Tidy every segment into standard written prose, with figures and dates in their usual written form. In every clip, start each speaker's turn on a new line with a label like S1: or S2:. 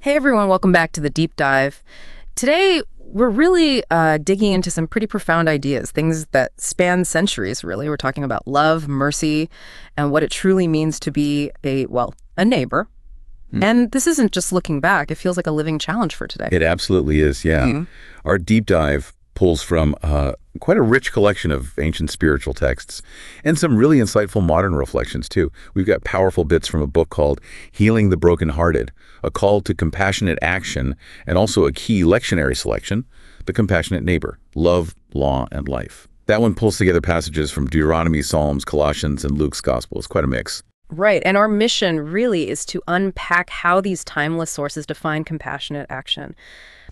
S1: Hey everyone, welcome back to the Deep Dive. Today, we're really digging into some pretty profound ideas, things that span centuries, really. We're talking about love, mercy, and what it truly means to be a neighbor. And this isn't just looking back. It feels like a living challenge for today.
S2: It absolutely is, yeah. Our deep dive pulls from quite a rich collection of ancient spiritual texts and some really insightful modern reflections, too. We've got powerful bits from a book called Healing the Brokenhearted, a call to compassionate action, and also a key lectionary selection, The Compassionate Neighbor, Love, Law, and Life. That one pulls together passages from Deuteronomy, Psalms, Colossians, and Luke's Gospel. It's quite a mix.
S1: Right, and our mission really is to unpack how these timeless sources define compassionate action.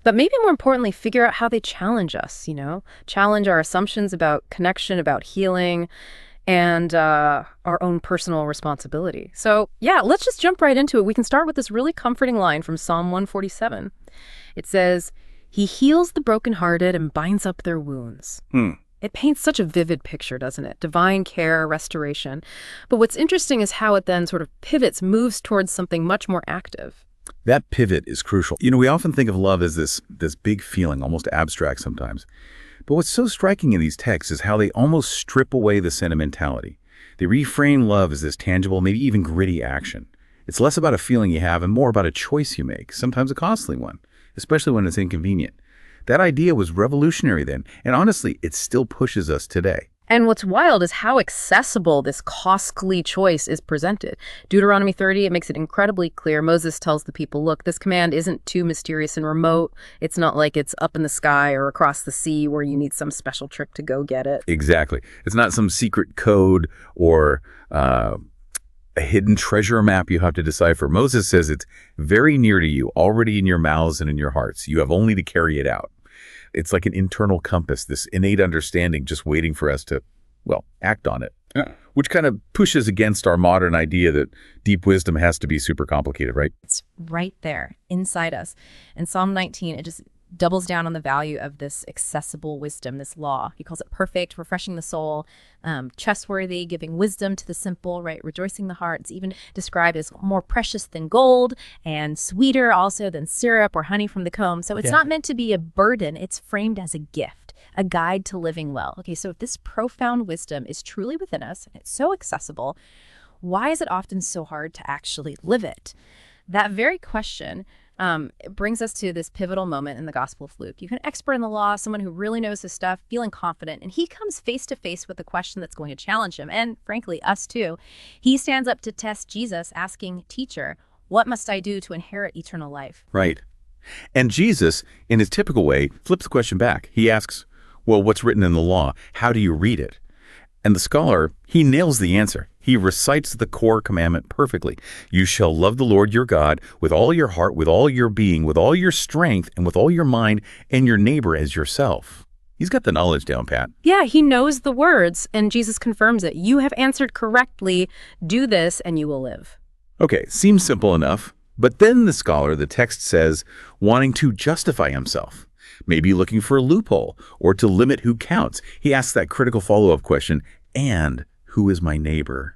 S1: But maybe more importantly, figure out how they challenge us, challenge our assumptions about connection, about healing, and our own personal responsibility. So yeah, let's just jump right into it. We can start with this really comforting line from Psalm 147. It says, "He heals the brokenhearted and binds up their wounds." It paints such a vivid picture, doesn't it? Divine care, restoration. But what's interesting is how it then sort of pivots, moves towards something much more active.
S2: That pivot is crucial. We often think of love as this big feeling, almost abstract sometimes. But what's so striking in these texts is how they almost strip away the sentimentality. They reframe love as this tangible, maybe even gritty action. It's less about a feeling you have and more about a choice you make, sometimes a costly one, especially when it's inconvenient. That idea was revolutionary then, and honestly, it still pushes us today.
S1: And what's wild is how accessible this costly choice is presented. Deuteronomy 30, it makes it incredibly clear. Moses tells the people, look, this command isn't too mysterious and remote. It's not like it's up in the sky or across the sea where you need some special trick to go get it.
S2: Exactly. It's not some secret code or a hidden treasure map you have to decipher. Moses says it's very near to you, already in your mouths and in your hearts. You have only to carry it out. It's like an internal compass, this innate understanding just waiting for us to, act on it. Yeah. Which kind of pushes against our modern idea that deep wisdom has to be super complicated, right?
S1: It's right there inside us. In Psalm 19, it just doubles down on the value of this accessible wisdom, this law. He calls it perfect, refreshing the soul, trustworthy, giving wisdom to the simple, right? Rejoicing the heart. It's even described as more precious than gold and sweeter also than syrup or honey from the comb. So it's not meant to be a burden. It's framed as a gift, a guide to living well. Okay, so if this profound wisdom is truly within us and it's so accessible, why is it often so hard to actually live it? That very question it brings us to this pivotal moment in the Gospel of Luke. You have an expert in the law, someone who really knows his stuff, feeling confident, and he comes face to face with a question that's going to challenge him, and frankly, us too. He stands up to test Jesus, asking, "Teacher, what must I do to inherit eternal life?"
S2: Right. And Jesus, in his typical way, flips the question back. He asks, well, what's written in the law? How do you read it? And the scholar, he nails the answer. He recites the core commandment perfectly. You shall love the Lord your God with all your heart, with all your being, with all your strength, and with all your mind, and your neighbor as yourself. He's got the knowledge down, Pat.
S1: Yeah, he knows the words, and Jesus confirms it. You have answered correctly. Do this, and you will live.
S2: Okay, seems simple enough. But then the scholar, the text says, wanting to justify himself, maybe looking for a loophole or to limit who counts. He asks that critical follow-up question, and who is my neighbor?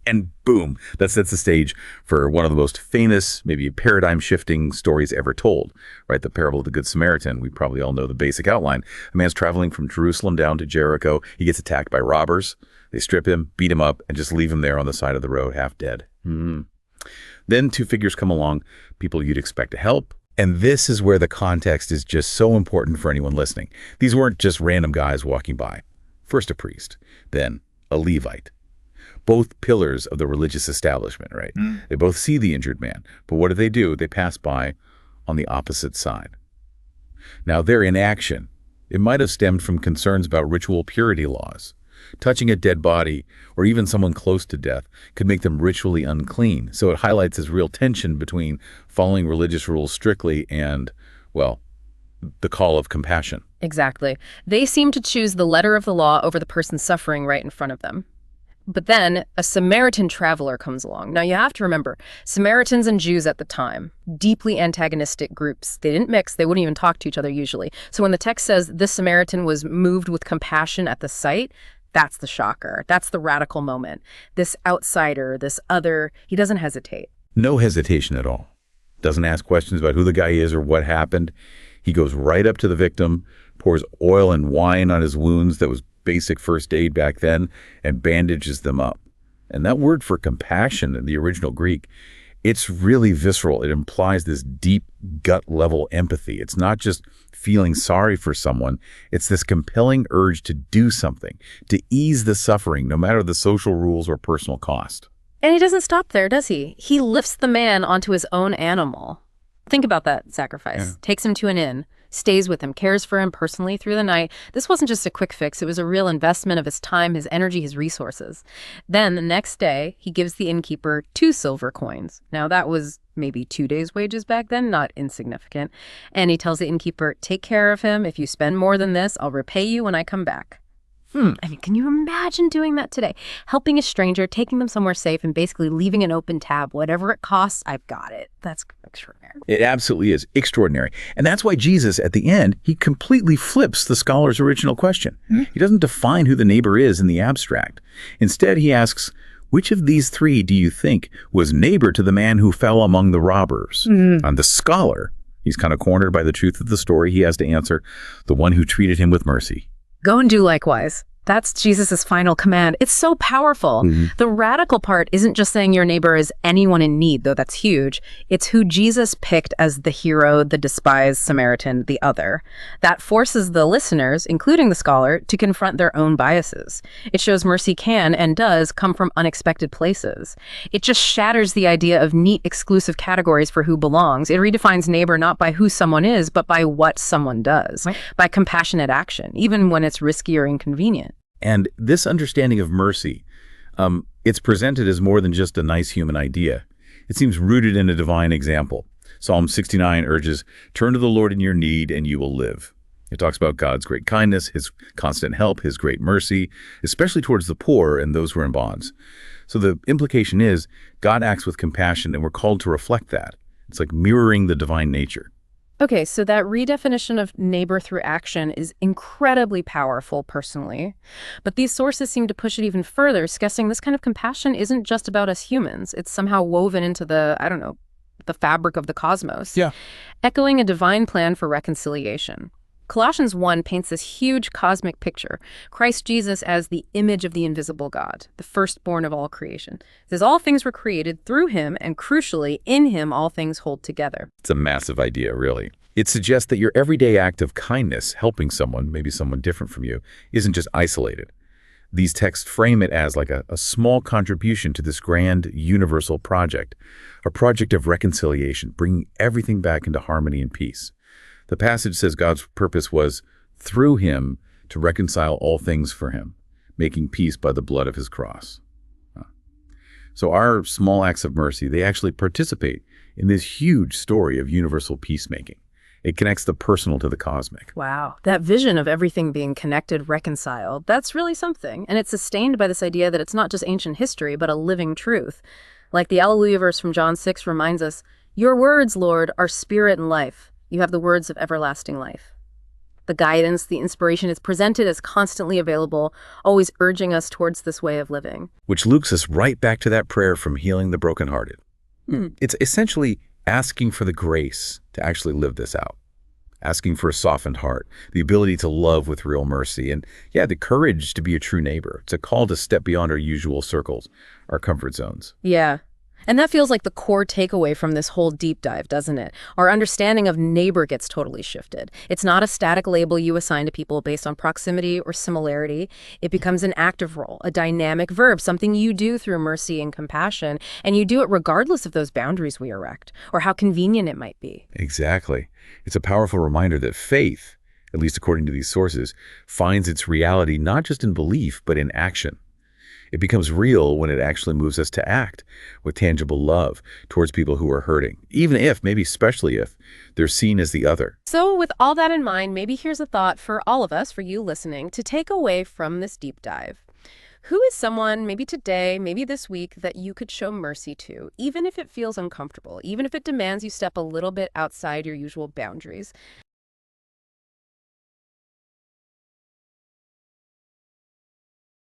S2: And boom, that sets the stage for one of the most famous, maybe paradigm-shifting stories ever told, right? The parable of the Good Samaritan. We probably all know the basic outline. A man's traveling from Jerusalem down to Jericho. He gets attacked by robbers. They strip him, beat him up, and just leave him there on the side of the road, half dead. Then two figures come along, people you'd expect to help. And this is where the context is just so important for anyone listening. These weren't just random guys walking by. First a priest, then a Levite. Both pillars of the religious establishment, right? They both see the injured man, but what do? They pass by on the opposite side. Now, their inaction, it might have stemmed from concerns about ritual purity laws. Touching a dead body, or even someone close to death, could make them ritually unclean. So it highlights this real tension between following religious rules strictly and, the call of compassion.
S1: Exactly. They seem to choose the letter of the law over the person suffering right in front of them. But then a Samaritan traveler comes along. Now you have to remember, Samaritans and Jews at the time, deeply antagonistic groups. They didn't mix. They wouldn't even talk to each other usually. So when the text says this Samaritan was moved with compassion at the sight, that's the shocker. That's the radical moment. This outsider, this other, he doesn't hesitate.
S2: No hesitation at all. Doesn't ask questions about who the guy is or what happened. He goes right up to the victim, pours oil and wine on his wounds, that was basic first aid back then, and bandages them up. And that word for compassion in the original Greek, it's really visceral. It implies this deep gut-level empathy. It's not just feeling sorry for someone. It's this compelling urge to do something, to ease the suffering, no matter the social rules or personal cost.
S1: And he doesn't stop there, does he? He lifts the man onto his own animal. Think about that sacrifice.
S2: Yeah.
S1: Takes him to an inn, stays with him, cares for him personally through the night. This wasn't just a quick fix. It was a real investment of his time, his energy, his resources. Then the next day, he gives the innkeeper 2 silver coins. Now, that was maybe 2 days' wages back then, not insignificant. And he tells the innkeeper, take care of him. If you spend more than this, I'll repay you when I come back. I mean, can you imagine doing that today? Helping a stranger, taking them somewhere safe, and basically leaving an open tab. Whatever it costs, I've got it. That's extraordinary.
S2: It absolutely is extraordinary. And that's why Jesus, at the end, he completely flips the scholar's original question. He doesn't define who the neighbor is in the abstract. Instead, he asks, which of these 3 do you think was neighbor to the man who fell among the robbers? And the scholar, he's kind of cornered by the truth of the story. He has to answer, the one who treated him with mercy.
S1: Go and do likewise. That's Jesus's final command. It's so powerful. The radical part isn't just saying your neighbor is anyone in need, though that's huge. It's who Jesus picked as the hero, the despised Samaritan, the other. That forces the listeners, including the scholar, to confront their own biases. It shows mercy can and does come from unexpected places. It just shatters the idea of neat, exclusive categories for who belongs. It redefines neighbor not by who someone is, but by what someone does, by compassionate action, even when it's risky or inconvenient.
S2: And this understanding of mercy, it's presented as more than just a nice human idea. It seems rooted in a divine example. Psalm 69 urges, turn to the Lord in your need and you will live. It talks about God's great kindness, his constant help, his great mercy, especially towards the poor and those who are in bonds. So the implication is God acts with compassion, and we're called to reflect that. It's like mirroring the divine nature.
S1: Okay, so that redefinition of neighbor through action is incredibly powerful personally. But these sources seem to push it even further, suggesting this kind of compassion isn't just about us humans. It's somehow woven into the fabric of the cosmos.
S2: Yeah.
S1: Echoing a divine plan for reconciliation. Colossians 1 paints this huge cosmic picture, Christ Jesus as the image of the invisible God, the firstborn of all creation. It says all things were created through him, and crucially, in him all things hold together.
S2: It's a massive idea, really. It suggests that your everyday act of kindness, helping someone, maybe someone different from you, isn't just isolated. These texts frame it as like a small contribution to this grand universal project, a project of reconciliation, bringing everything back into harmony and peace. The passage says God's purpose was, through him, to reconcile all things for him, making peace by the blood of his cross. So our small acts of mercy, they actually participate in this huge story of universal peacemaking. It connects the personal to the cosmic.
S1: Wow. That vision of everything being connected, reconciled, that's really something. And it's sustained by this idea that it's not just ancient history, but a living truth. Like the Alleluia verse from John 6 reminds us, your words, Lord, are spirit and life. You have the words of everlasting life. The guidance, the inspiration is presented as constantly available, always urging us towards this way of living.
S2: Which loops us right back to that prayer from Healing the Brokenhearted. It's essentially asking for the grace to actually live this out. Asking for a softened heart, the ability to love with real mercy, and the courage to be a true neighbor. It's a call to step beyond our usual circles, our comfort zones.
S1: Yeah. And that feels like the core takeaway from this whole deep dive, doesn't it? Our understanding of neighbor gets totally shifted. It's not a static label you assign to people based on proximity or similarity. It becomes an active role, a dynamic verb, something you do through mercy and compassion, and you do it regardless of those boundaries we erect or how convenient it might be.
S2: Exactly. It's a powerful reminder that faith, at least according to these sources, finds its reality not just in belief, but in action. It becomes real when it actually moves us to act with tangible love towards people who are hurting, even if, maybe especially if, they're seen as the other.
S1: So with all that in mind, maybe here's a thought for all of us, for you listening, to take away from this deep dive. Who is someone, maybe today, maybe this week, that you could show mercy to, even if it feels uncomfortable, even if it demands you step a little bit outside your usual boundaries?